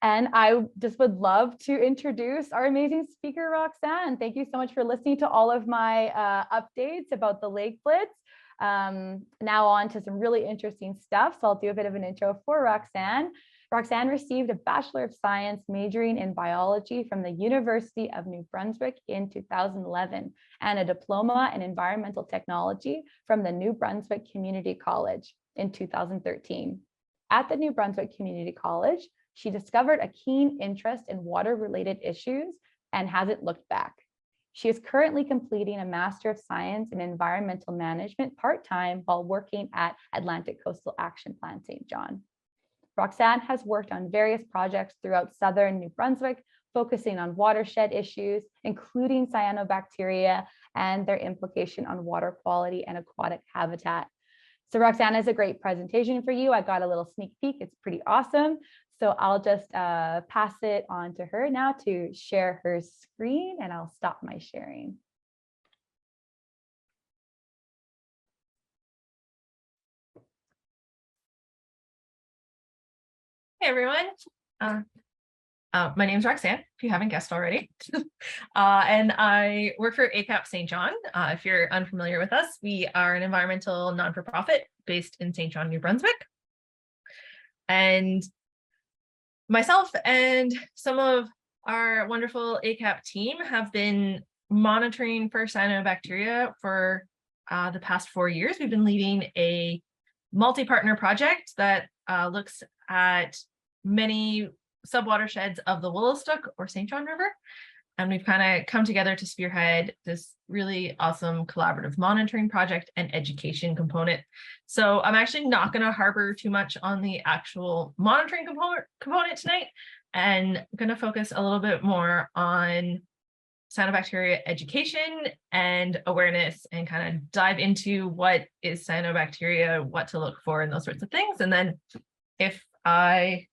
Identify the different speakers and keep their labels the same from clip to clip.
Speaker 1: And I just would love to introduce our amazing speaker, Roxanne. Thank you so much for listening to all of my updates about the Lake Blitz. Now on to some really interesting stuff. So I'll do a bit of an intro for Roxanne. Roxanne received a Bachelor of Science majoring in biology from the University of New Brunswick in 2011 and a diploma in environmental technology from the New Brunswick Community College in 2013. At the New Brunswick Community College, she discovered a keen interest in water-related issues and hasn't looked back. She is currently completing a Master of Science in Environmental Management part-time while working at Atlantic Coastal Action Plan St. John. Roxanne has worked on various projects throughout southern New Brunswick, focusing on watershed issues, including cyanobacteria and their implication on water quality and aquatic habitat. So Roxanne has a great presentation for you. I got a little sneak peek. It's pretty awesome. So I'll just pass it on to her now to share her screen, and I'll stop my sharing.
Speaker 2: Hey everyone, my name is Roxanne, if you haven't guessed already, and I work for ACAP St. John. If you're unfamiliar with us, we are an environmental non-for-profit based in St. John, New Brunswick. And myself and some of our wonderful ACAP team have been monitoring for cyanobacteria for the past 4 years. We've been leading a multi-partner project that looks at many subwatersheds of the Willowstook or St. John River. And we've kind of come together to spearhead this really awesome collaborative monitoring project and education component. So I'm actually not going to harbor too much on the actual monitoring component tonight, and I'm going to focus a little bit more on cyanobacteria education and awareness, and kind of dive into what is cyanobacteria, what to look for, and those sorts of things. And then if I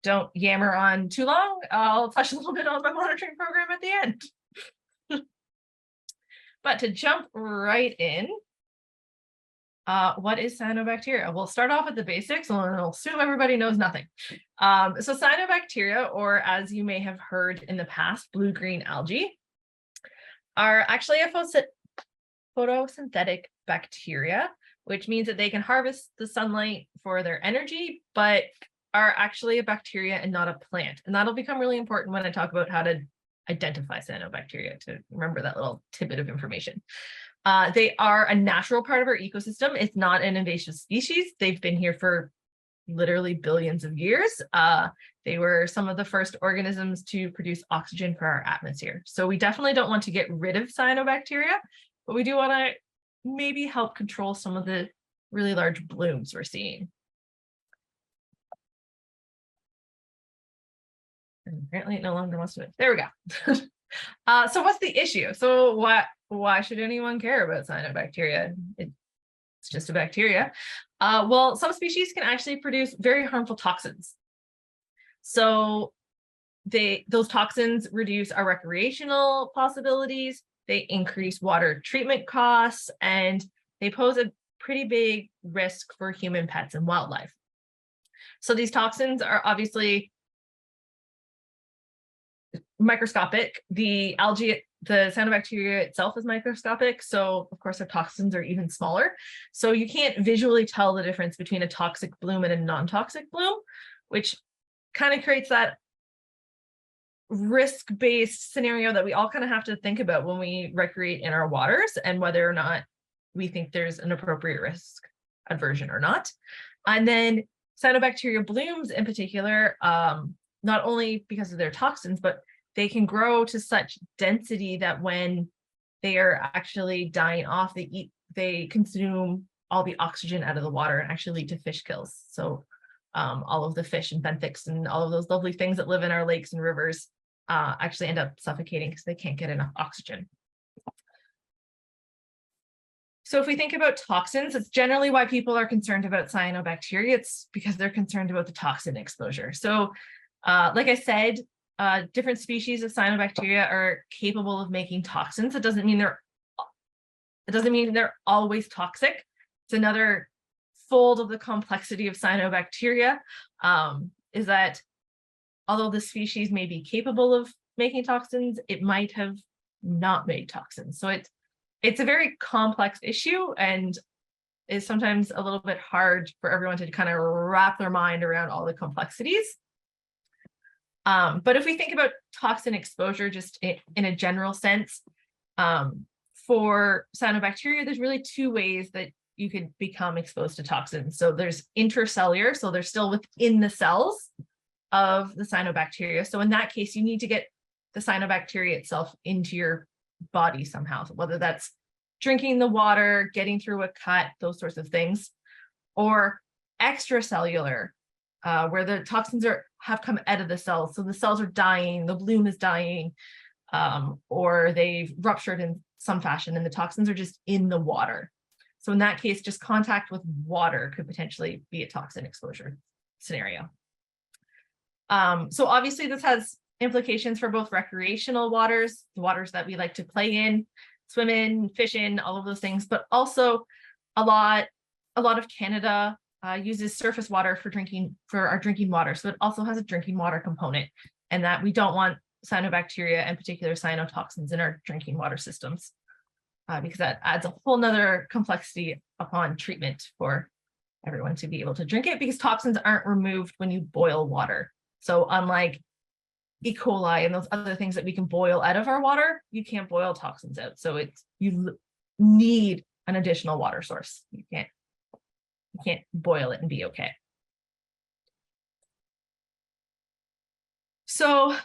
Speaker 2: don't yammer on too long, I'll touch a little bit on my monitoring program at the end. But to jump right in, what is cyanobacteria? We'll start off with the basics, and I'll assume everybody knows nothing. So cyanobacteria, or as you may have heard in the past, blue-green algae, are actually a photosynthetic bacteria, which means that they can harvest the sunlight for their energy, but are actually a bacteria and not a plant. And that'll become really important when I talk about how to identify cyanobacteria, to remember that little tidbit of information. They are a natural part of our ecosystem. It's not an invasive species. They've been here for literally billions of years. They were some of the first organisms to produce oxygen for our atmosphere. So we definitely don't want to get rid of cyanobacteria, but we do want to maybe help control some of the really large blooms we're seeing. And apparently it no longer wants to. There we go. So what's the issue? So why should anyone care about cyanobacteria? It's just a bacteria. Well, some species can actually produce very harmful toxins. So those toxins reduce our recreational possibilities, they increase water treatment costs, and they pose a pretty big risk for human pets and wildlife. So these toxins are obviously microscopic. The algae, the cyanobacteria itself is microscopic, so of course our toxins are even smaller. So you can't visually tell the difference between a toxic bloom and a non-toxic bloom, which kind of creates that risk-based scenario that we all kind of have to think about when we recreate in our waters, and whether or not we think there's an appropriate risk aversion or not. And then cyanobacteria blooms in particular, not only because of their toxins, but they can grow to such density that when they are actually dying off, they consume all the oxygen out of the water and actually lead to fish kills. So all of the fish and benthics and all of those lovely things that live in our lakes and rivers actually end up suffocating because they can't get enough oxygen. So if we think about toxins, it's generally why people are concerned about cyanobacteria. It's because they're concerned about the toxin exposure. So like I said, different species of cyanobacteria are capable of making toxins. It doesn't mean they're always toxic. It's another fold of the complexity of cyanobacteria, is that although the species may be capable of making toxins, it might have not made toxins. So it's a very complex issue and is sometimes a little bit hard for everyone to kind of wrap their mind around all the complexities. But if we think about toxin exposure just in a general sense, for cyanobacteria, there's really two ways that you could become exposed to toxins. So there's intracellular, so they're still within the cells of the cyanobacteria. So in that case, you need to get the cyanobacteria itself into your body somehow, so whether that's drinking the water, getting through a cut, those sorts of things, or extracellular, where the toxins have come out of the cells. So the cells are dying, the bloom is dying, or they've ruptured in some fashion and the toxins are just in the water. So in that case, just contact with water could potentially be a toxin exposure scenario. So obviously this has implications for both recreational waters, the waters that we like to play in, swim in, fish in, all of those things, but also a lot of Canada uses surface water for our drinking water. So it also has a drinking water component, and that we don't want cyanobacteria and particular cyanotoxins in our drinking water systems, because that adds a whole nother complexity upon treatment for everyone to be able to drink it, because toxins aren't removed when you boil water. So unlike E. coli and those other things that we can boil out of our water, you can't boil toxins out. So you need an additional water source. You can't boil it and be okay. So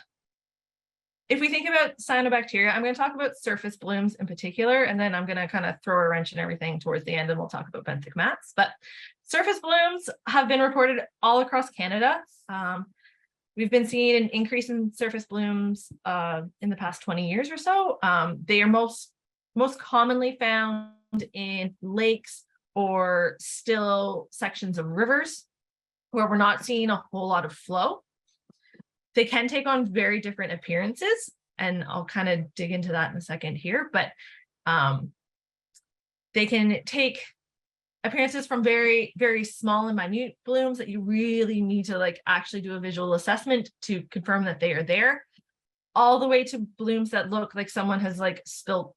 Speaker 2: if we think about cyanobacteria, I'm going to talk about surface blooms in particular, and then I'm going to kind of throw a wrench in everything towards the end, and we'll talk about benthic mats. But surface blooms have been reported all across Canada. We've been seeing an increase in surface blooms in the past 20 years or so. They are most commonly found in lakes or still sections of rivers where we're not seeing a whole lot of flow. They can take on very different appearances, and I'll kind of dig into that in a second here, but they can take appearances from very, very small and minute blooms that you really need to actually do a visual assessment to confirm that they are there, all the way to blooms that look like someone has spilled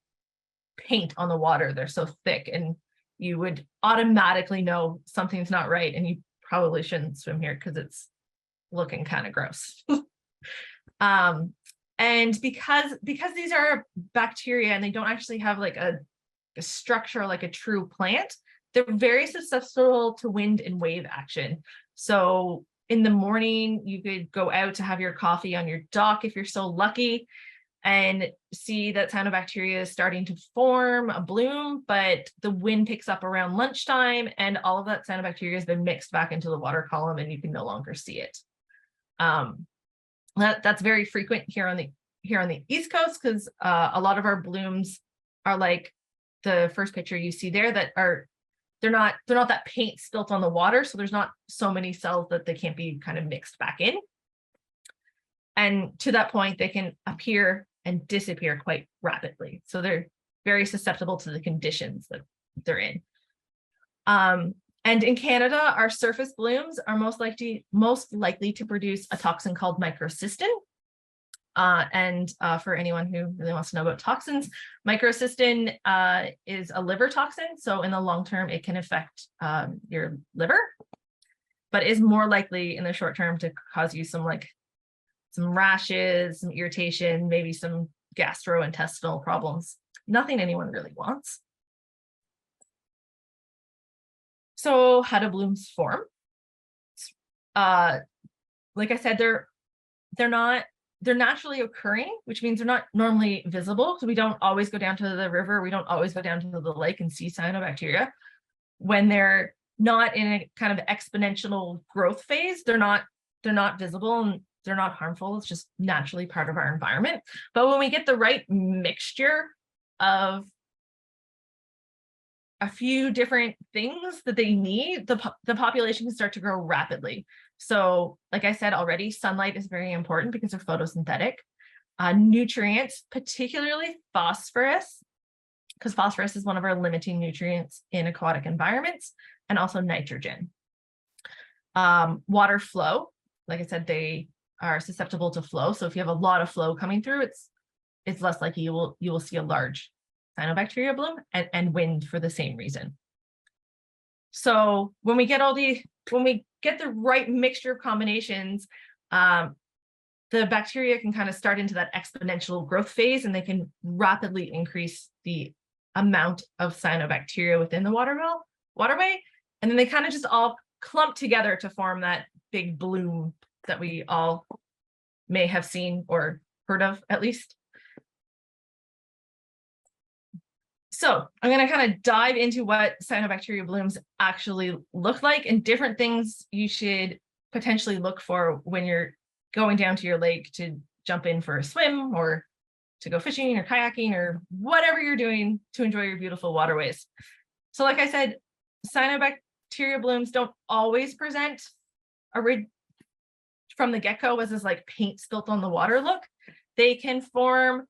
Speaker 2: paint on the water. They're so thick and you would automatically know something's not right, and you probably shouldn't swim here because it's looking kind of gross. And because these are bacteria and they don't actually have a structure like a true plant, they're very susceptible to wind and wave action. So in the morning, you could go out to have your coffee on your dock if you're so lucky, and see that cyanobacteria is starting to form a bloom, but the wind picks up around lunchtime and all of that cyanobacteria has been mixed back into the water column and you can no longer see it. That's very frequent here on the East Coast, because a lot of our blooms are like the first picture you see there, that are they're not that paint spilt on the water, so there's not so many cells that they can't be kind of mixed back in. And to that point, they can appear and disappear quite rapidly. So they're very susceptible to the conditions that they're in. And in Canada, our surface blooms are most likely to produce a toxin called microcystin. And for anyone who really wants to know about toxins, microcystin is a liver toxin. So in the long term, it can affect your liver, but is more likely in the short term to cause you some rashes, some irritation, maybe some gastrointestinal problems. Nothing anyone really wants. So how do blooms form? Like I said, they're naturally occurring, which means they're not normally visible. So we don't always go down to the river. We don't always go down to the lake and see cyanobacteria. When they're not in a kind of exponential growth phase, they're not visible and they're not harmful. It's just naturally part of our environment. But when we get the right mixture of a few different things that they need, the population can start to grow rapidly. So like I said already, sunlight is very important because they're photosynthetic. Nutrients, particularly phosphorus, because phosphorus is one of our limiting nutrients in aquatic environments, and also nitrogen. Water flow, like I said, they are susceptible to flow. So if you have a lot of flow coming through, it's less likely you will see a large cyanobacteria bloom and wind for the same reason. So when we get the right mixture of combinations, the bacteria can kind of start into that exponential growth phase, and they can rapidly increase the amount of cyanobacteria within the waterway. And then they kind of just all clump together to form that big bloom that we all may have seen or heard of, at least. So I'm going to kind of dive into what cyanobacteria blooms actually look like, and different things you should potentially look for when you're going down to your lake to jump in for a swim or to go fishing or kayaking or whatever you're doing to enjoy your beautiful waterways. So like I said, cyanobacteria blooms don't always present from the get-go as this like paint spilt on the water look. They can form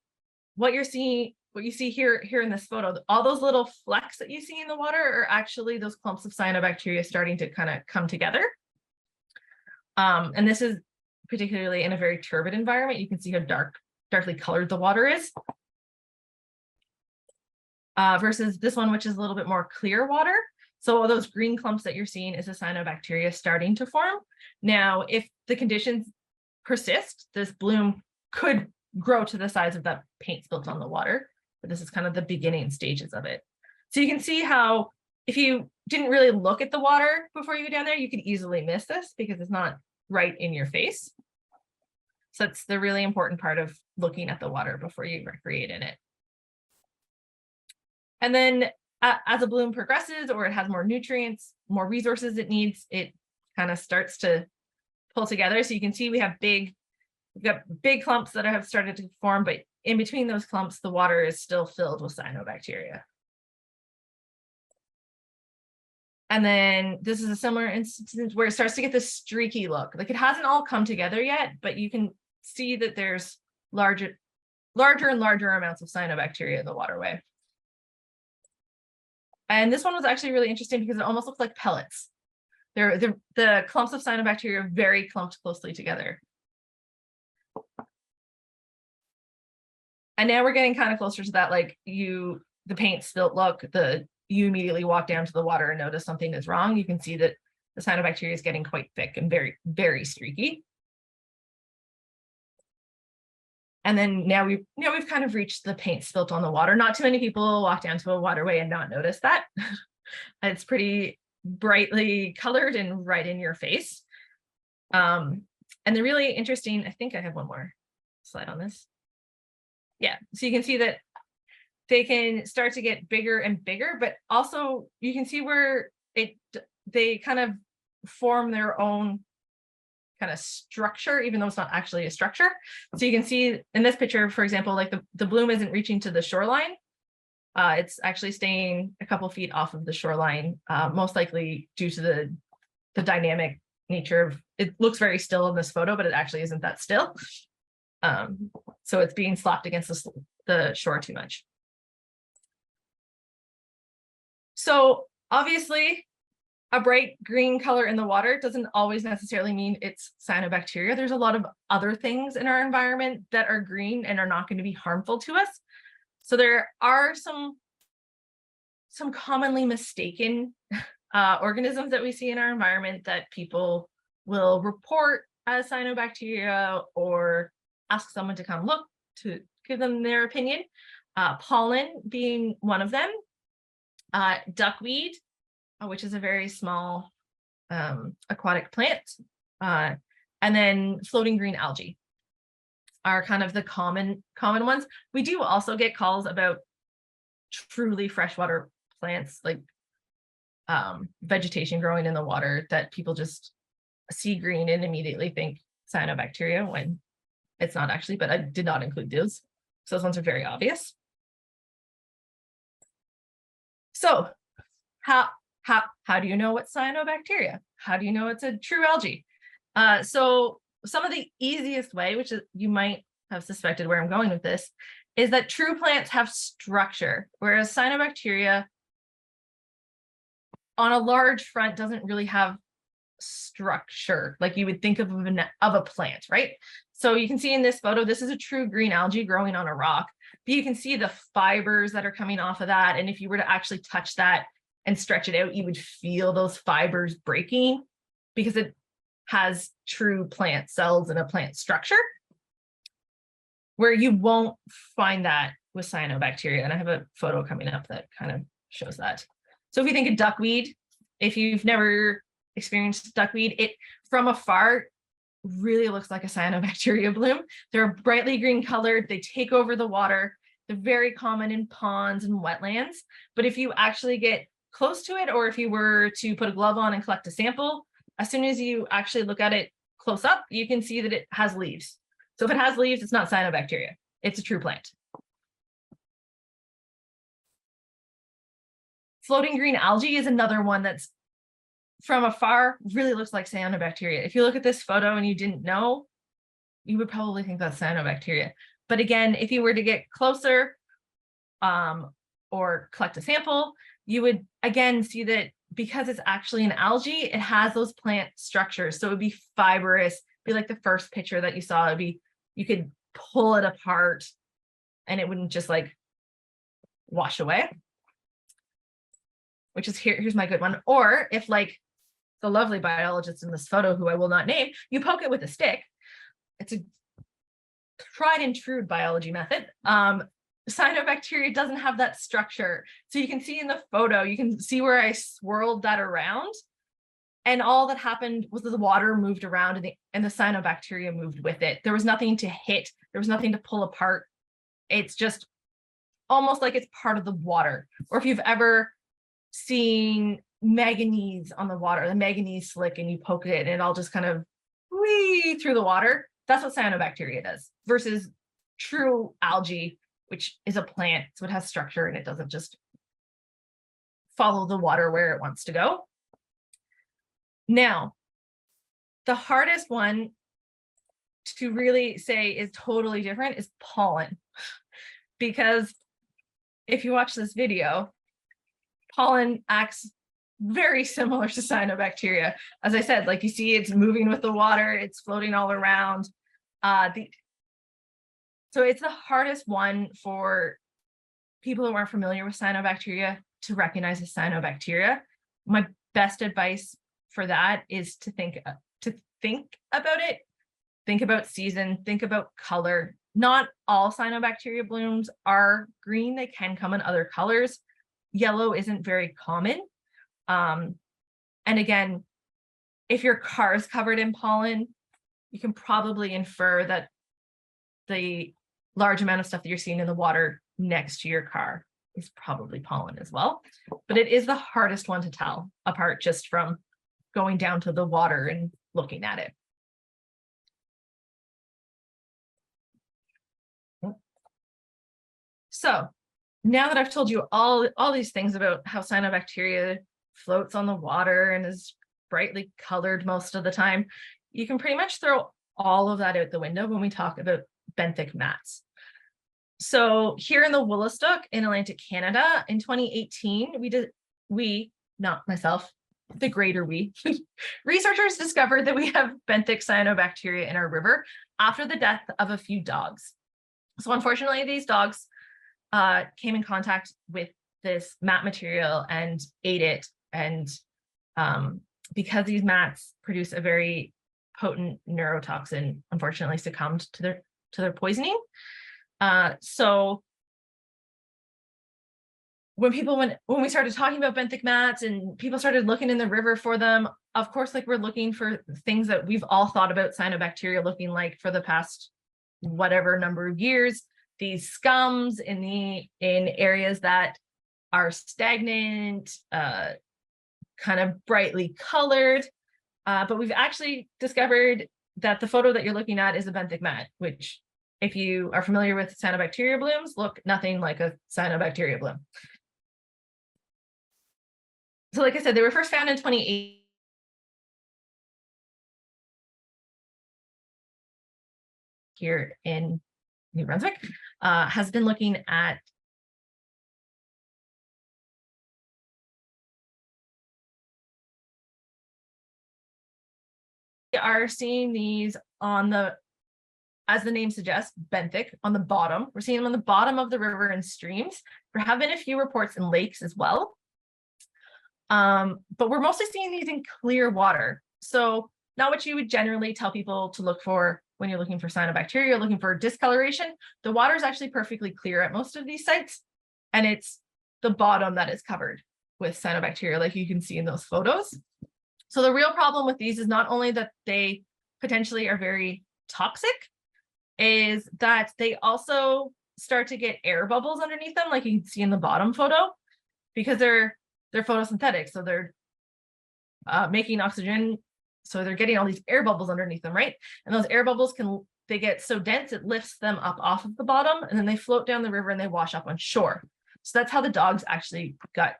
Speaker 2: what you see here in this photo. All those little flecks that you see in the water are actually those clumps of cyanobacteria starting to kind of come together. And this is particularly in a very turbid environment. You can see how darkly colored the water is. Versus this one, which is a little bit more clear water. So those green clumps that you're seeing is the cyanobacteria starting to form. Now, if the conditions persist, this bloom could grow to the size of that paint spilt on the water, but this is kind of the beginning stages of it. So you can see how if you didn't really look at the water before you go down there, you could easily miss this because it's not right in your face. So it's the really important part of looking at the water before you recreate in it. And then as a bloom progresses, or it has more nutrients, more resources it needs, it kind of starts to pull together. So you can see we've got big clumps that have started to form, but in between those clumps, the water is still filled with cyanobacteria. And then this is a similar instance where it starts to get this streaky look. Like it hasn't all come together yet, but you can see that there's larger and larger amounts of cyanobacteria in the waterway. And this one was actually really interesting because it almost looks like pellets. The clumps of cyanobacteria are very clumped closely together. And now we're getting kind of closer to that, like the paint spilt look, you immediately walk down to the water and notice something is wrong. You can see that the cyanobacteria is getting quite thick and very, very streaky. And then now we've kind of reached the paint spilt on the water. Not too many people walk down to a waterway and not notice that. It's pretty brightly colored and right in your face. And the really interesting, I think I have one more slide on this. Yeah, so you can see that they can start to get bigger and bigger, but also you can see where they kind of form their own kind of structure, even though it's not actually a structure. So you can see in this picture, for example, like the bloom isn't reaching to the shoreline. It's actually staying a couple feet off of the shoreline, most likely due to the dynamic nature of it. Looks very still in this photo, but it actually isn't that still. So it's being slapped against the shore too much. So obviously, a bright green color in the water doesn't always necessarily mean it's cyanobacteria. There's a lot of other things in our environment that are green and are not going to be harmful to us. So there are some commonly mistaken organisms that we see in our environment that people will report as cyanobacteria or ask someone to come look to give them their opinion. Pollen being one of them. Duckweed, which is a very small aquatic plant, and then floating green algae are kind of the common ones. We do also get calls about truly freshwater plants, like vegetation growing in the water that people just see green and immediately think cyanobacteria when it's not actually, but I did not include those. So those ones are very obvious. So how do you know what's cyanobacteria? How do you know it's a true algae? So some of the easiest way, which is you might have suspected where I'm going with this, is that true plants have structure, whereas cyanobacteria on a large front doesn't really have structure, like you would think of a plant, right? So you can see in this photo, this is a true green algae growing on a rock, but you can see the fibers that are coming off of that. And if you were to actually touch that and stretch it out, you would feel those fibers breaking because it has true plant cells and a plant structure, where you won't find that with cyanobacteria. And I have a photo coming up that kind of shows that. So if you think of duckweed, if you've never experienced duckweed, it from afar really looks like a cyanobacteria bloom. They're brightly green colored. They take over the water. They're very common in ponds and wetlands. But if you actually get close to it, or if you were to put a glove on and collect a sample, as soon as you actually look at it close up, you can see that it has leaves. So if it has leaves, it's not cyanobacteria. It's a true plant. Floating green algae is another one that's from afar really looks like cyanobacteria. If you look at this photo and you didn't know, you would probably think that's cyanobacteria. But again, if you were to get closer or collect a sample, you would again see that because it's actually an algae, it has those plant structures. So it would be fibrous, be like the first picture that you saw. It'd be, you could pull it apart and it wouldn't just like wash away. Which is here's my good one. Or if like the lovely biologist in this photo, who I will not name, you poke it with a stick. It's a tried and true biology method. Cyanobacteria doesn't have that structure. So you can see in the photo, you can see where I swirled that around. And all that happened was that the water moved around and the cyanobacteria moved with it. There was nothing to hit. There was nothing to pull apart. It's just almost like it's part of the water. Or if you've ever seen manganese on the water, the manganese slick, and you poke it and it all just kind of wee through the water. That's what cyanobacteria does versus true algae, which is a plant. So it has structure and it doesn't just follow the water where it wants to go. Now, the hardest one to really say is totally different is pollen. Because if you watch this video, pollen acts very similar to cyanobacteria. As I said, like you see, it's moving with the water, it's floating all around. So it's the hardest one for people who aren't familiar with cyanobacteria to recognize as cyanobacteria. My best advice for that is to think about it. Think about season, think about color. Not all cyanobacteria blooms are green. They can come in other colors. Yellow isn't very common. And again, if your car is covered in pollen, you can probably infer that the large amount of stuff that you're seeing in the water next to your car is probably pollen as well. But it is the hardest one to tell apart just from going down to the water and looking at it. So now that I've told you all these things about how cyanobacteria floats on the water and is brightly colored most of the time, you can pretty much throw all of that out the window when we talk about benthic mats. So here in the Woolastook in Atlantic Canada in 2018, we, not myself, the greater we, researchers discovered that we have benthic cyanobacteria in our river after the death of a few dogs. So unfortunately, these dogs came in contact with this mat material and ate it. And because these mats produce a very potent neurotoxin, unfortunately succumbed to their poisoning. So when we started talking about benthic mats and people started looking in the river for them, of course, like we're looking for things that we've all thought about cyanobacteria looking like for the past whatever number of years. These scums in areas that are stagnant, kind of brightly colored. But we've actually discovered that the photo that you're looking at is a benthic mat, which if you are familiar with cyanobacteria blooms, look nothing like a cyanobacteria bloom. So like I said, they were first found in 2018. Here in New Brunswick, has been looking at are seeing these on the, as the name suggests, benthic on the bottom. We're seeing them on the bottom of the river and streams. There have been a few reports in lakes as well. But we're mostly seeing these in clear water. So not what you would generally tell people to look for when you're looking for cyanobacteria, looking for discoloration. The water is actually perfectly clear at most of these sites. And it's the bottom that is covered with cyanobacteria, like you can see in those photos. So the real problem with these is not only that they potentially are very toxic, is that they also start to get air bubbles underneath them, like you can see in the bottom photo, because they're photosynthetic. So they're making oxygen. So they're getting all these air bubbles underneath them, right? And those air bubbles they get so dense, it lifts them up off of the bottom, and then they float down the river and they wash up on shore. So that's how the dogs actually got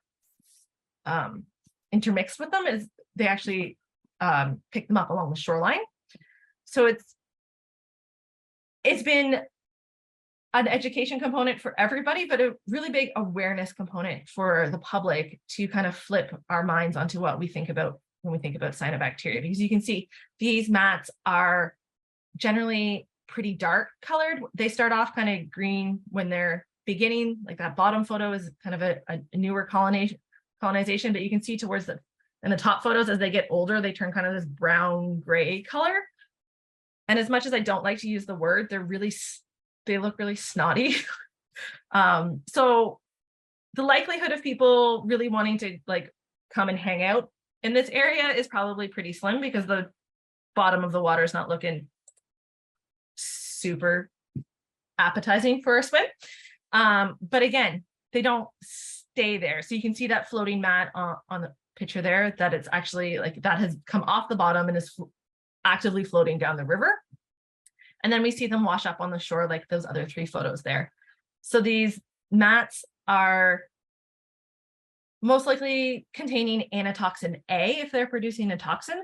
Speaker 2: intermixed with them, is they actually picked them up along the shoreline. So it's been an education component for everybody, but a really big awareness component for the public to kind of flip our minds onto what we think about when we think about cyanobacteria. Because you can see these mats are generally pretty dark colored. They start off kind of green when they're beginning, like that bottom photo is kind of a newer colonization, but you can see towards in the top photos, as they get older, they turn kind of this brown gray color. And as much as I don't like to use the word, they look really snotty. So the likelihood of people really wanting to like come and hang out in this area is probably pretty slim, because the bottom of the water is not looking super appetizing for a swim. But again, they don't stay there. So you can see that floating mat on the picture there, that it's actually like that has come off the bottom and is actively floating down the river. And then we see them wash up on the shore, like those other three photos there. So these mats are most likely containing anatoxin A if they're producing a toxin.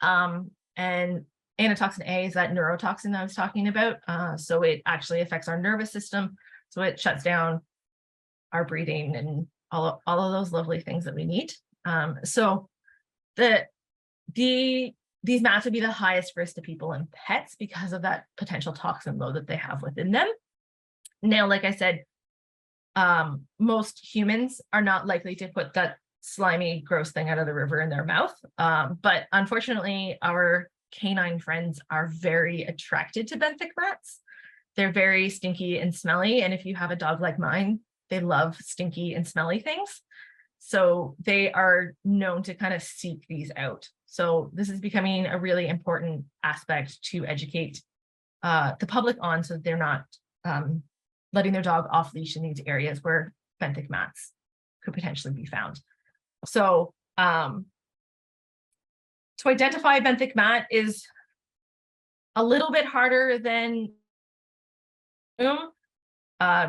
Speaker 2: And anatoxin A is that neurotoxin I was talking about. So it actually affects our nervous system. So it shuts down our breathing and all of those lovely things that we need. So these mats would be the highest risk to people and pets because of that potential toxin load that they have within them. Now, like I said, most humans are not likely to put that slimy, gross thing out of the river in their mouth. But unfortunately, our canine friends are very attracted to benthic mats. They're very stinky and smelly. And if you have a dog like mine, they love stinky and smelly things. So they are known to kind of seek these out. So this is becoming a really important aspect to educate the public on, so they're not letting their dog off leash in these areas where benthic mats could potentially be found. So to identify a benthic mat is a little bit harder than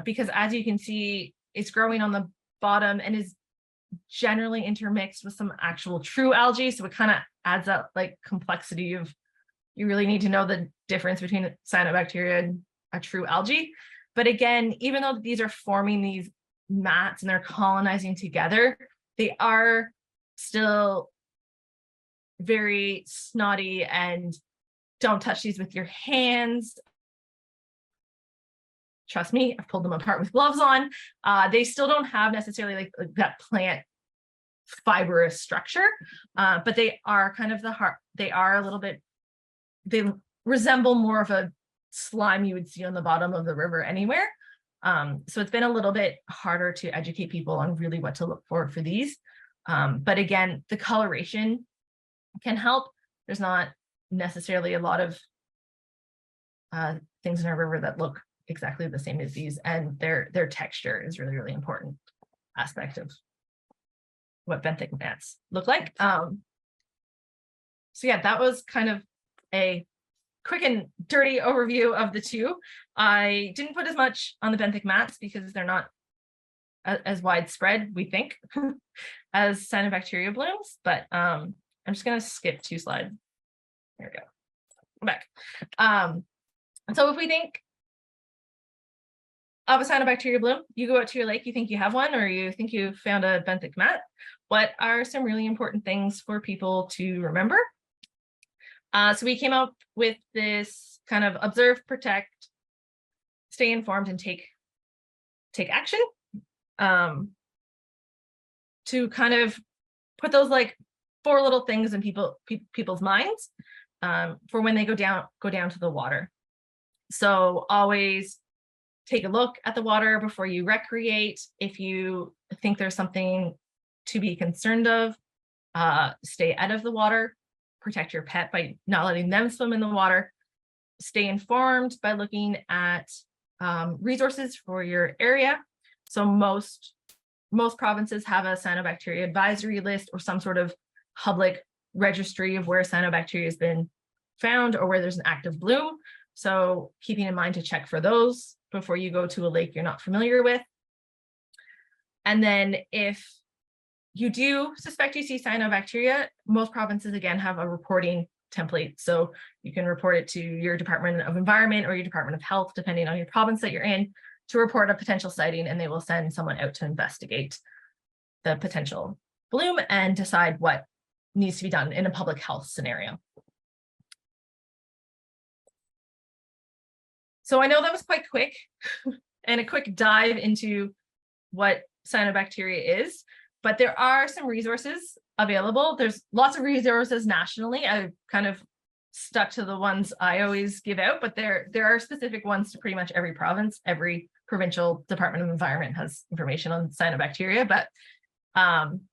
Speaker 2: because as you can see, it's growing on the bottom and is generally intermixed with some actual true algae. So it kind of adds that like complexity of, you really need to know the difference between cyanobacteria and a true algae. But again, even though these are forming these mats and they're colonizing together, they are still very snotty, and don't touch these with your hands. Trust me, I've pulled them apart with gloves on. They still don't have necessarily like that plant fibrous structure, but they are kind of they are a little bit, they resemble more of a slime you would see on the bottom of the river anywhere. So it's been a little bit harder to educate people on really what to look for these. But again, the coloration can help. There's not necessarily a lot of things in our river that look exactly the same as these, and their texture is really, really important aspect of what benthic mats look like. So yeah, that was kind of a quick and dirty overview of the two. I didn't put as much on the benthic mats because they're not as widespread, we think, as cyanobacteria blooms, but I'm just going to skip 2 slides. There we go. Come back. So if we think of a cyanobacteria bloom, you go out to your lake, you think you have one, or you think you found a benthic mat. What are some really important things for people to remember? So we came up with this kind of observe, protect, stay informed, and take action, to kind of put those like 4 little things in people's minds, for when they go down to the water. So always take a look at the water before you recreate. If you think there's something to be concerned of, stay out of the water. Protect your pet by not letting them swim in the water. Stay informed by looking at resources for your area. So most provinces have a cyanobacteria advisory list or some sort of public registry of where cyanobacteria has been found or where there's an active bloom. So keeping in mind to check for those before you go to a lake you're not familiar with. And then if you do suspect you see cyanobacteria, most provinces again have a reporting template. So you can report it to your Department of Environment or your Department of Health, depending on your province that you're in, to report a potential sighting, and they will send someone out to investigate the potential bloom and decide what needs to be done in a public health scenario. So I know that was quite quick and a quick dive into what cyanobacteria is, but there are some resources available. There's lots of resources nationally. I've kind of stuck to the ones I always give out, but there are specific ones to pretty much every province. Every provincial Department of Environment has information on cyanobacteria, but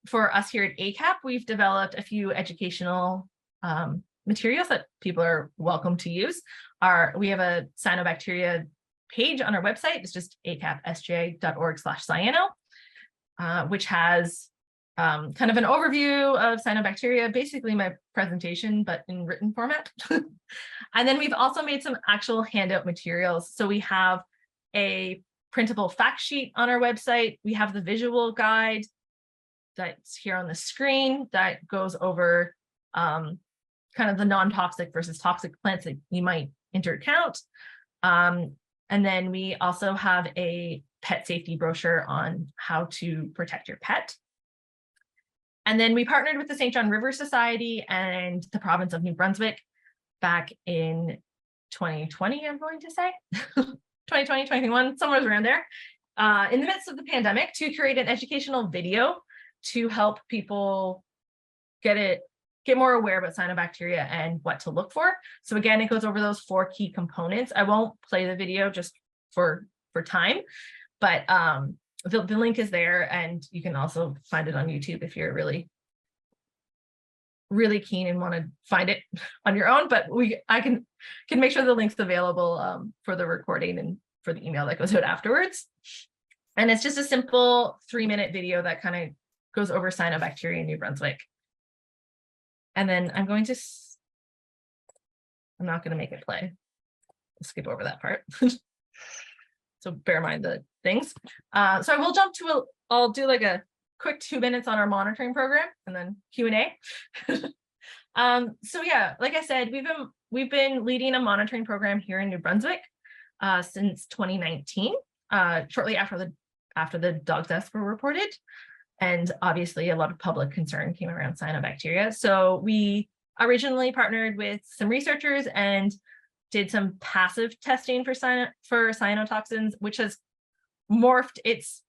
Speaker 2: for us here at ACAP, we've developed a few educational materials that people are welcome to use. We have a cyanobacteria page on our website. It's just acapsga.org/cyano, which has kind of an overview of cyanobacteria, basically my presentation, but in written format. And then we've also made some actual handout materials. So we have a printable fact sheet on our website. We have the visual guide that's here on the screen that goes over kind of the non-toxic versus toxic plants that you might enter account. And then we also have a pet safety brochure on how to protect your pet. And then we partnered with the St. John River Society and the province of New Brunswick back in 2020, I'm going to say, 2020, 2021, somewhere around there, in the midst of the pandemic, to create an educational video to help people get more aware about cyanobacteria and what to look for. So again, it goes over those 4 key components. I won't play the video just for time, but the link is there, and you can also find it on YouTube if you're really keen and want to find it on your own. But I can make sure the link's available for the recording and for the email that goes out afterwards. And it's just a simple 3-minute video that kind of goes over cyanobacteria in New Brunswick. And then I'm not going to make it play. I'll skip over that part. So bear in mind the things. So I will jump to I'll do like a quick 2 minutes on our monitoring program and then Q&A. So yeah, like I said, we've been leading a monitoring program here in New Brunswick since 2019, shortly after the dog deaths were reported. And obviously a lot of public concern came around cyanobacteria. So we originally partnered with some researchers and did some passive testing for cyanotoxins, which has morphed its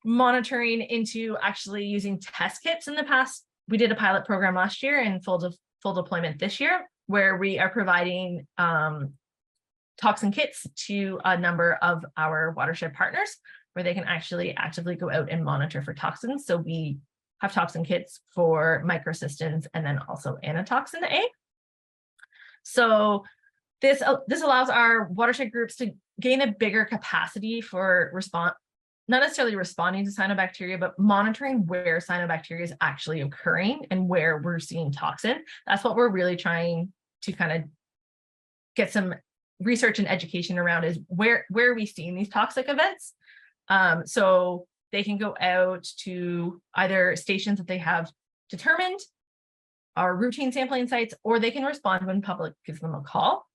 Speaker 2: monitoring into actually using test kits in the past. We did a pilot program last year and full deployment this year, where we are providing toxin kits to a number of our watershed partners, where they can actually actively go out and monitor for toxins. So we have toxin kits for microcystins and then also anatoxin A. So this allows our watershed groups to gain a bigger capacity for not necessarily responding to cyanobacteria, but monitoring where cyanobacteria is actually occurring and where we're seeing toxin. That's what we're really trying to kind of get some research and education around, is where are we seeing these toxic events? So they can go out to either stations that they have determined are routine sampling sites, or they can respond when public gives them a call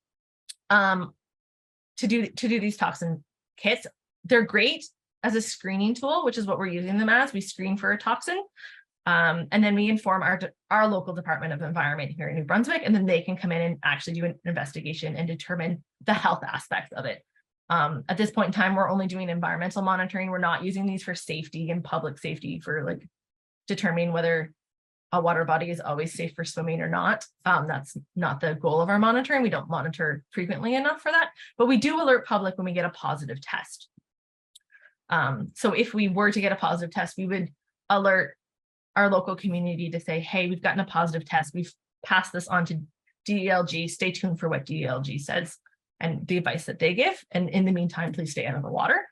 Speaker 2: to do these toxin kits. They're great as a screening tool, which is what we're using them as. We screen for a toxin, And then we inform our local Department of Environment here in New Brunswick, and then they can come in and actually do an investigation and determine the health aspects of it. At this point in time, we're only doing environmental monitoring. We're not using these for safety and public safety for like determining whether a water body is always safe for swimming or not. That's not the goal of our monitoring. We don't monitor frequently enough for that, but we do alert public when we get a positive test. So if we were to get a positive test, we would alert our local community to say, hey, we've gotten a positive test. We've passed this on to DELG. Stay tuned for what DELG says and the advice that they give. And in the meantime, please stay out of the water,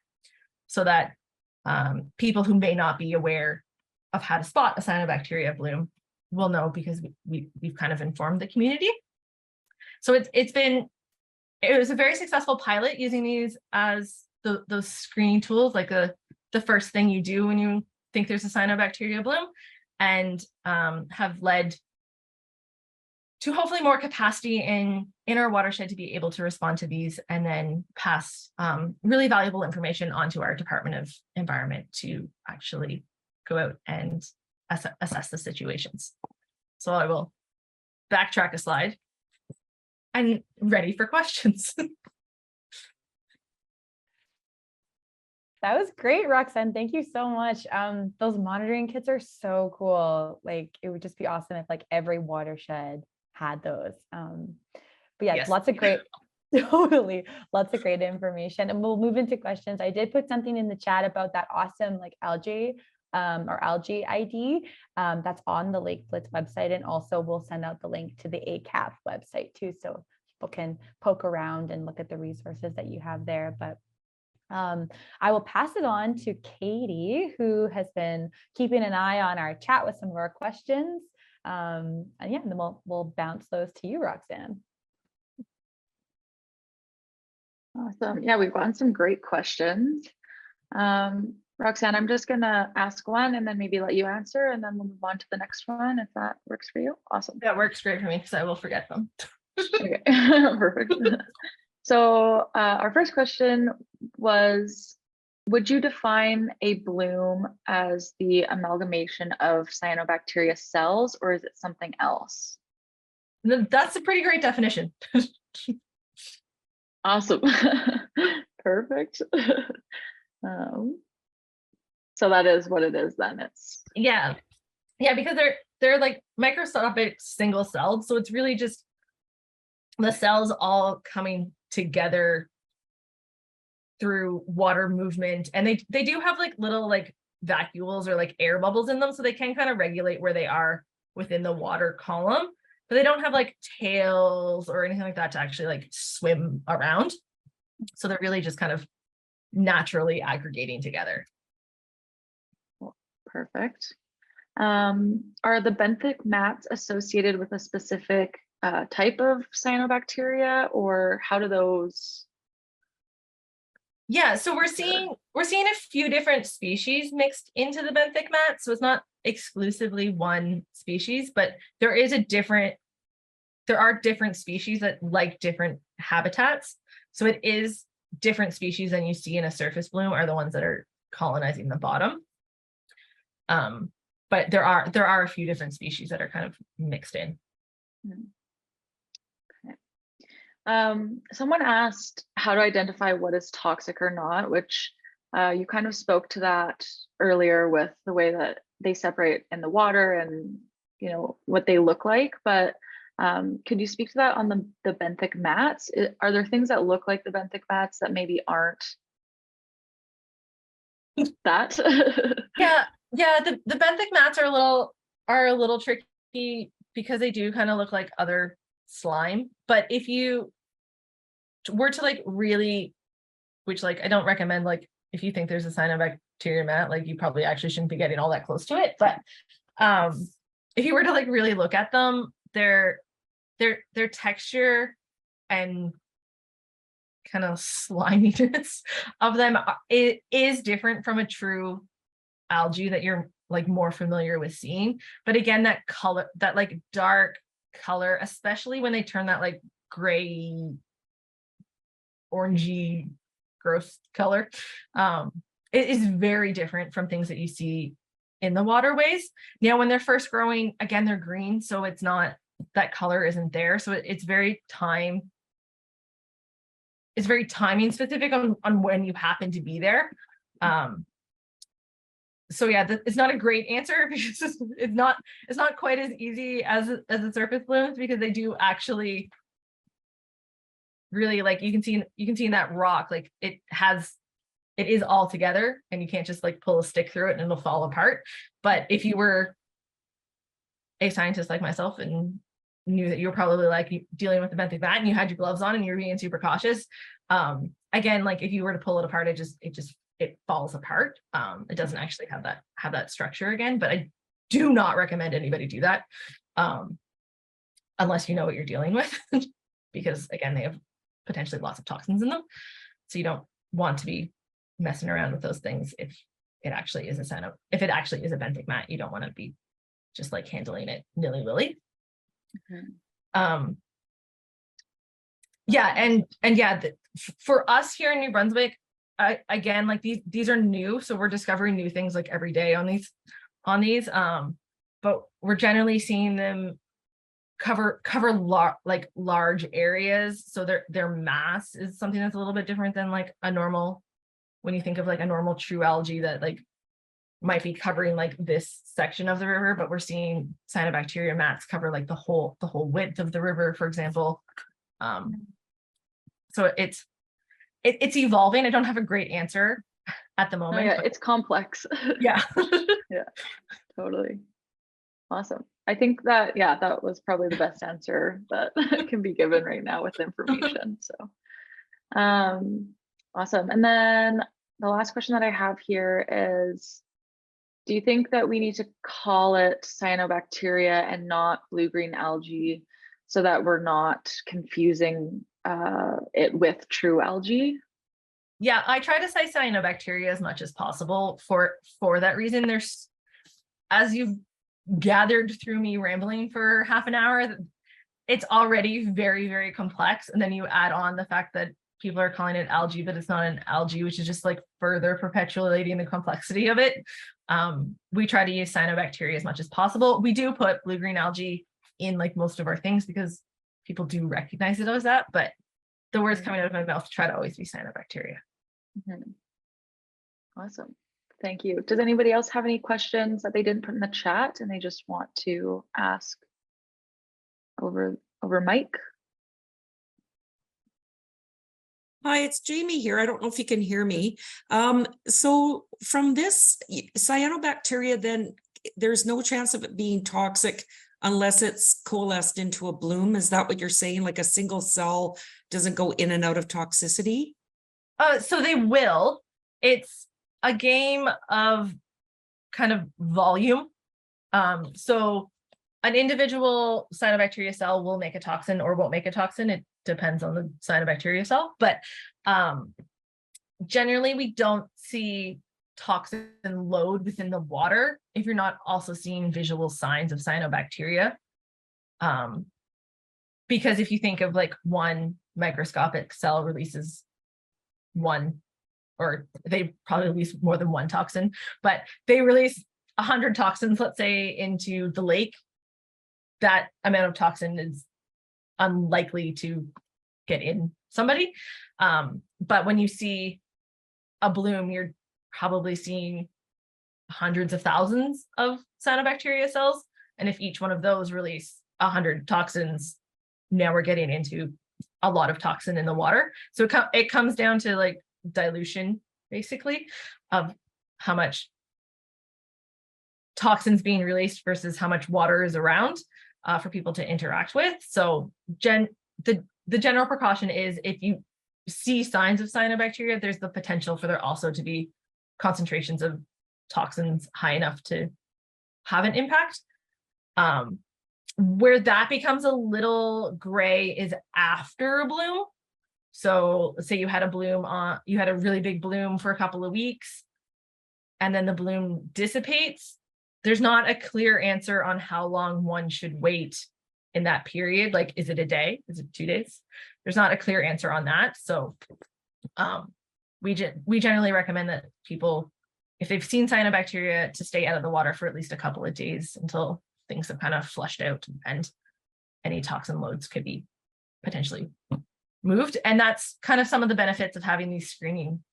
Speaker 2: so that people who may not be aware of how to spot a cyanobacteria bloom will know, because we've kind of informed the community. So it was a very successful pilot using these as those screening tools, like the first thing you do when you think there's a cyanobacteria bloom, and have led to hopefully more capacity in our watershed to be able to respond to these, and then pass really valuable information onto our Department of Environment to actually go out and assess the situations. So I will backtrack a slide. I'm ready for questions.
Speaker 1: That was great, Roxanne. Thank you so much. Those monitoring kits are so cool. Like, it would just be awesome if like every watershed had those. But yeah,
Speaker 2: Yes.
Speaker 1: lots of great, totally, lots of great information. And we'll move into questions. I did put something in the chat about that awesome like algae or algae ID that's on the Lake Blitz website. And also we'll send out the link to the ACAP website too, so people can poke around and look at the resources that you have there. But I will pass it on to Katie, who has been keeping an eye on our chat with some of our questions. And yeah, and then we'll bounce those to you, Roxanne.
Speaker 3: Awesome. Yeah, we've gotten some great questions. Roxanne, I'm just gonna ask one and then maybe let you answer, and then we'll move on to the next one if that works for you. Awesome.
Speaker 2: That works great for me because I will forget them.
Speaker 3: Okay, perfect. So our first question was, would you define a bloom as the amalgamation of cyanobacteria cells, or is it something else?
Speaker 2: That's a pretty great definition.
Speaker 3: Awesome. Perfect. So that is what it is then. It's
Speaker 2: Yeah, because they're like microscopic single celled, so it's really just the cells all coming together through water movement, and they do have like little like vacuoles or like air bubbles in them, so they can kind of regulate where they are within the water column, but they don't have like tails or anything like that to actually like swim around. So they're really just kind of naturally aggregating together.
Speaker 3: perfect. Are the benthic mats associated with a specific type of cyanobacteria, or how do those?
Speaker 2: Yeah, so we're seeing a few different species mixed into the benthic mat. So it's not exclusively one species, but there are different species that like different habitats. So it is different species than you see in a surface bloom are the ones that are colonizing the bottom. But there are a few different species that are kind of mixed in.
Speaker 3: Okay. Someone asked how to identify what is toxic or not, which you kind of spoke to that earlier with the way that they separate in the water and what they look like. But could you speak to that on the benthic mats? Are there things that look like the benthic mats that maybe aren't that?
Speaker 2: Yeah, the benthic mats are a little tricky because they do kind of look like other slime. But if you were to like really, which like I don't recommend, like if you think there's a cyanobacteria mat, like you probably actually shouldn't be getting all that close to it. But if you were to like really look at them, their texture and kind of sliminess of them it is different from a true algae that you're like more familiar with seeing. But again, that color, that like dark color, especially when they turn that like gray orangey gross color, it is very different from things that you see in the waterways. Now, when they're first growing, again, they're green, so it's not, that color isn't there. So it's very timing specific on when you happen to be there. So yeah, it's not a great answer because it's not quite as easy as the surface blooms, because they do actually really, like, you can see in that rock, like it is all together, and you can't just like pull a stick through it and it'll fall apart. But if you were a scientist like myself and knew that you were probably like dealing with the benthic vat and you had your gloves on and you're being super cautious, again, like if you were to pull it apart, it falls apart. It doesn't actually have that structure again. But I do not recommend anybody do that unless you know what you're dealing with, because again, they have potentially lots of toxins in them. So you don't want to be messing around with those things if it actually is a benthic mat. You don't want to be just like handling it nilly-willy. Yeah, and yeah, for us here in New Brunswick, again, like these are new, so we're discovering new things like every day on these, but we're generally seeing them cover large areas. So their mass is something that's a little bit different than like a normal, when you think of like a normal true algae that like might be covering like this section of the river, but we're seeing cyanobacteria mats cover like the whole width of the river, for example. So it's evolving. I don't have a great answer at the moment.
Speaker 3: Yeah, it's complex.
Speaker 2: Yeah.
Speaker 3: Yeah, totally. Awesome. I think that, yeah, that was probably the best answer that can be given right now with information. So awesome. And then the last question that I have here is, do you think that we need to call it cyanobacteria and not blue-green algae so that we're not confusing it with true algae?
Speaker 2: Yeah, I try to say cyanobacteria as much as possible for that reason. There's, as you gathered through me rambling for half an hour, it's already very, very complex. And then you add on the fact that people are calling it algae, but it's not an algae, which is just like further perpetuating the complexity of it. We try to use cyanobacteria as much as possible. We do put blue-green algae in like most of our things because people do recognize it as that, but the words coming out of my mouth try to always be cyanobacteria.
Speaker 3: Awesome. Thank you. Does anybody else have any questions that they didn't put in the chat and they just want to ask over mic?
Speaker 4: Hi, it's Jamie here. I don't know if you can hear me. So from this cyanobacteria, then there's no chance of it being toxic unless it's coalesced into a bloom. Is that what you're saying? Like a single cell doesn't go in and out of toxicity?
Speaker 2: So they will. It's a game of kind of volume. So an individual cyanobacteria cell will make a toxin or won't make a toxin. It depends on the cyanobacteria cell, but generally we don't see toxin load within the water if you're not also seeing visual signs of cyanobacteria. Because if you think of like one microscopic cell releases one, or they probably release more than one toxin, but they release 100 toxins, let's say, into the lake, that amount of toxin is unlikely to get in somebody. But when you see a bloom, you're probably seeing hundreds of thousands of cyanobacteria cells. And if each one of those release 100 toxins, now we're getting into a lot of toxin in the water. So it comes down to like dilution, basically, of how much toxins being released versus how much water is around for people to interact with. So the general precaution is, if you see signs of cyanobacteria, there's the potential for there also to be concentrations of toxins high enough to have an impact. Where that becomes a little gray is after a bloom. So let's say you had a really big bloom for a couple of weeks, and then the bloom dissipates. There's not a clear answer on how long one should wait in that period. Like, is it a day? Is it 2 days? There's not a clear answer on that. So we generally recommend that people if they've seen cyanobacteria, to stay out of the water for at least a couple of days until things have kind of flushed out and any toxin loads could be potentially moved. And that's kind of some of the benefits of having these screening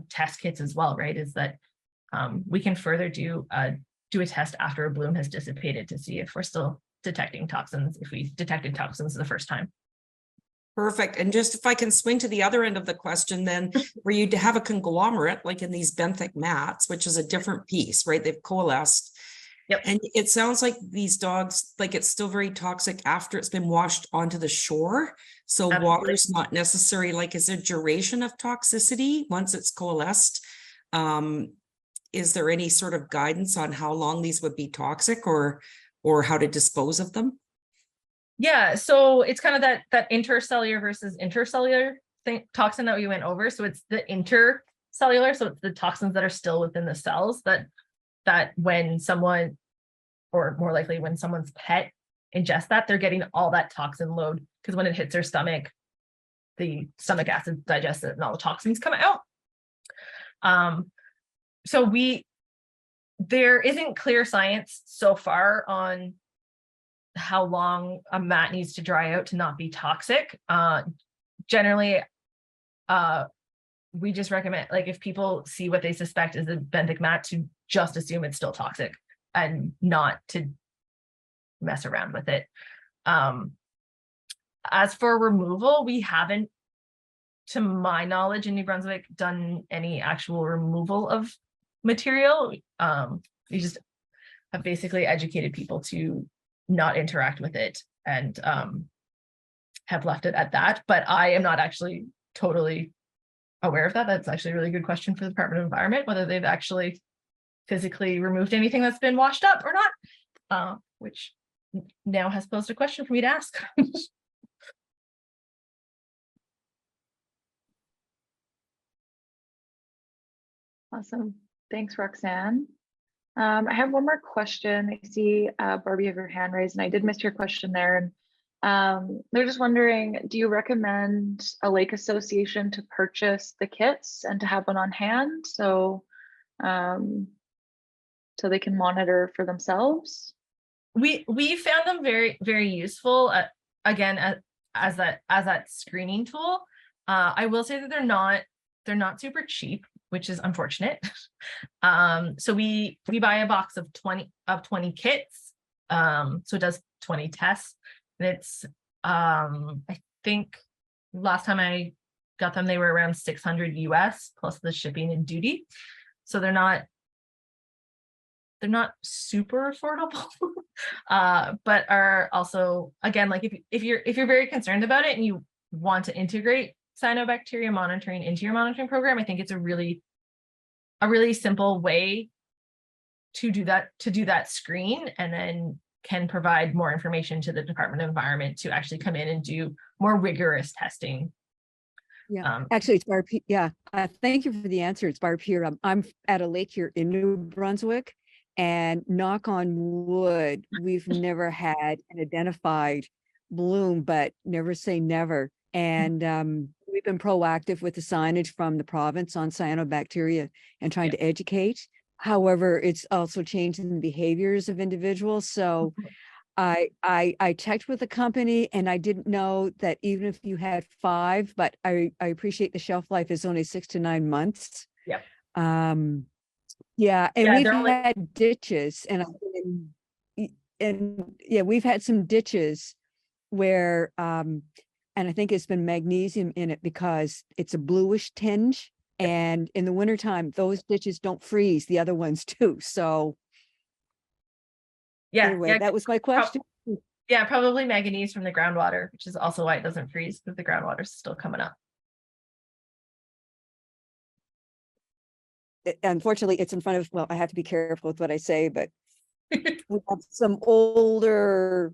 Speaker 2: test kits as well, right? Is that we can further do a test after a bloom has dissipated to see if we're still detecting toxins, if we detected toxins the first time.
Speaker 4: Perfect. And just if I can swing to the other end of the question, then where you have a conglomerate, like in these benthic mats, which is a different piece, right? They've coalesced.
Speaker 2: Yep.
Speaker 4: And it sounds like these dogs, like it's still very toxic after it's been washed onto the shore. So
Speaker 2: Absolutely.
Speaker 4: water's not necessary. Like, is there duration of toxicity once it's coalesced? Is there any sort of guidance on how long these would be toxic or how to dispose of them?
Speaker 2: Yeah, so it's kind of that intercellular versus intercellular toxin that we went over. So it's the intercellular, so it's the toxins that are still within the cells that when someone, or more likely when someone's pet ingests that, they're getting all that toxin load, because when it hits their stomach, the stomach acid digests it and all the toxins come out. So there isn't clear science so far on how long a mat needs to dry out to not be toxic. Generally, we just recommend, like, if people see what they suspect is a benthic mat, to just assume it's still toxic and not to mess around with it. As for removal, we haven't, to my knowledge, in New Brunswick, done any actual removal of material. We just have basically educated people to not interact with it and have left it at that. But I am not actually totally aware of that. That's actually a really good question for the Department of Environment, whether they've actually physically removed anything that's been washed up or not, which now has posed a question for me to ask.
Speaker 3: Awesome. Thanks, Roxanne. I have one more question. I see Barbie have your hand raised, and I did miss your question there. And they're just wondering, do you recommend a lake association to purchase the kits and to have one on hand so they can monitor for themselves?
Speaker 2: We found them very, very useful. Again, as that screening tool. I will say that they're not super cheap, which is unfortunate. So we buy a box of 20 kits. So it does 20 tests, and it's I think last time I got them, they were around 600 US plus the shipping and duty. So they're not super affordable, but are also, again, like if you're very concerned about it and you want to integrate cyanobacteria monitoring into your monitoring program, I think it's a really simple way to do that screen, and then can provide more information to the Department of Environment to actually come in and do more rigorous testing.
Speaker 5: Yeah, actually, it's Barb. Yeah, thank you for the answer. It's Barb here. I'm at a lake here in New Brunswick, and knock on wood, we've never had an identified bloom, but never say never. And we've been proactive with the signage from the province on cyanobacteria and trying to educate. However, it's also changing the behaviors of individuals. So I checked with the company, and I didn't know that even if you had 5, but I appreciate the shelf life is only 6 to 9 months.
Speaker 2: Yep.
Speaker 5: Yeah, and
Speaker 2: Yeah,
Speaker 5: we've
Speaker 2: they're only-
Speaker 5: had ditches, and yeah, we've had some ditches where and I think it's been magnesium in it because it's a bluish tinge. And in the wintertime, those ditches don't freeze, the other ones do. So
Speaker 2: Yeah,
Speaker 5: anyway, that was my question.
Speaker 2: Yeah, probably manganese from the groundwater, which is also why it doesn't freeze, because the groundwater is still coming up.
Speaker 5: Unfortunately, it's in front of, well, I have to be careful with what I say, but we have some older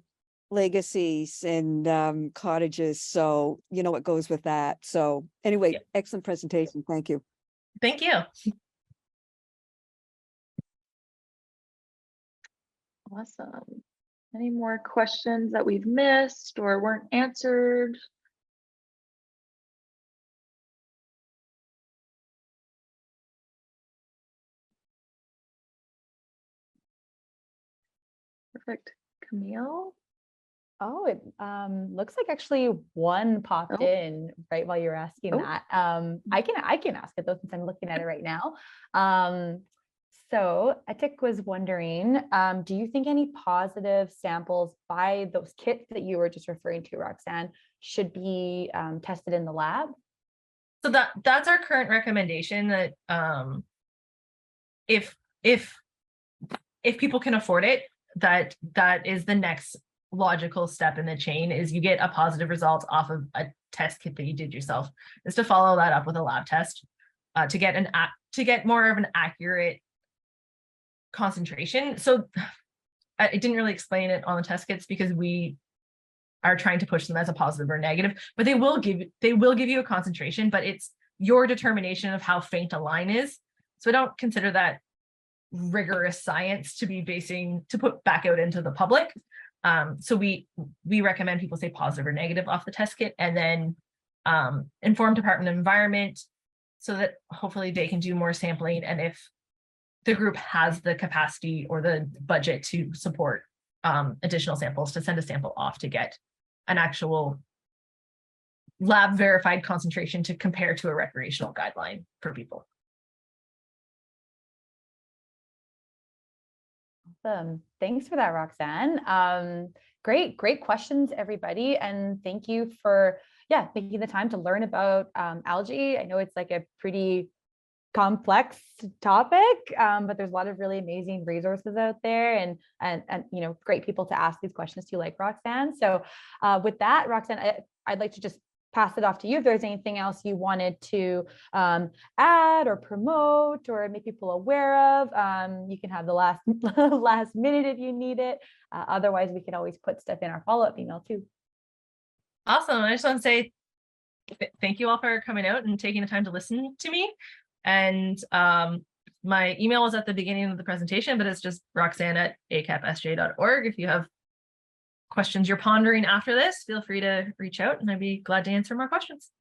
Speaker 5: legacies and cottages, so you know what goes with that. So anyway,
Speaker 2: Yeah.
Speaker 5: Excellent presentation. Thank you.
Speaker 2: Thank you.
Speaker 3: Awesome. Any more questions that we've missed or weren't answered? Perfect. Camille?
Speaker 1: Oh, it looks like actually one popped
Speaker 3: Oh.
Speaker 1: in right while you were asking
Speaker 3: Oh.
Speaker 1: that. I can ask it though, since I'm looking at it right now. So Atik was wondering, do you think any positive samples by those kits that you were just referring to, Roxanne, should be tested in the lab?
Speaker 2: So that's our current recommendation, that if people can afford it, that is the next logical step in the chain, is you get a positive result off of a test kit that you did yourself, is to follow that up with a lab test to get more of an accurate concentration. So I didn't really explain it on the test kits because we are trying to push them as a positive or negative, but they will give you a concentration, but it's your determination of how faint a line is. So I don't consider that rigorous science to put back out into the public. So we recommend people say positive or negative off the test kit, and then inform Department of Environment so that hopefully they can do more sampling. And if the group has the capacity or the budget to support additional samples, to send a sample off to get an actual lab verified concentration to compare to a recreational guideline for people.
Speaker 1: Awesome. Thanks for that, Roxanne. Great questions, everybody. And thank you for, taking the time to learn about algae. I know it's like a pretty complex topic, but there's a lot of really amazing resources out there, and great people to ask these questions to, like Roxanne. So with that, Roxanne, I'd like to just pass it off to you if there's anything else you wanted to add or promote or make people aware of. You can have the last minute if you need it. Otherwise, we can always put stuff in our follow-up email too.
Speaker 2: Awesome. I just want to say thank you all for coming out and taking the time to listen to me. And my email was at the beginning of the presentation, but it's just roxanne@acapsj.org. If you have questions you're pondering after this, feel free to reach out and I'd be glad to answer more questions.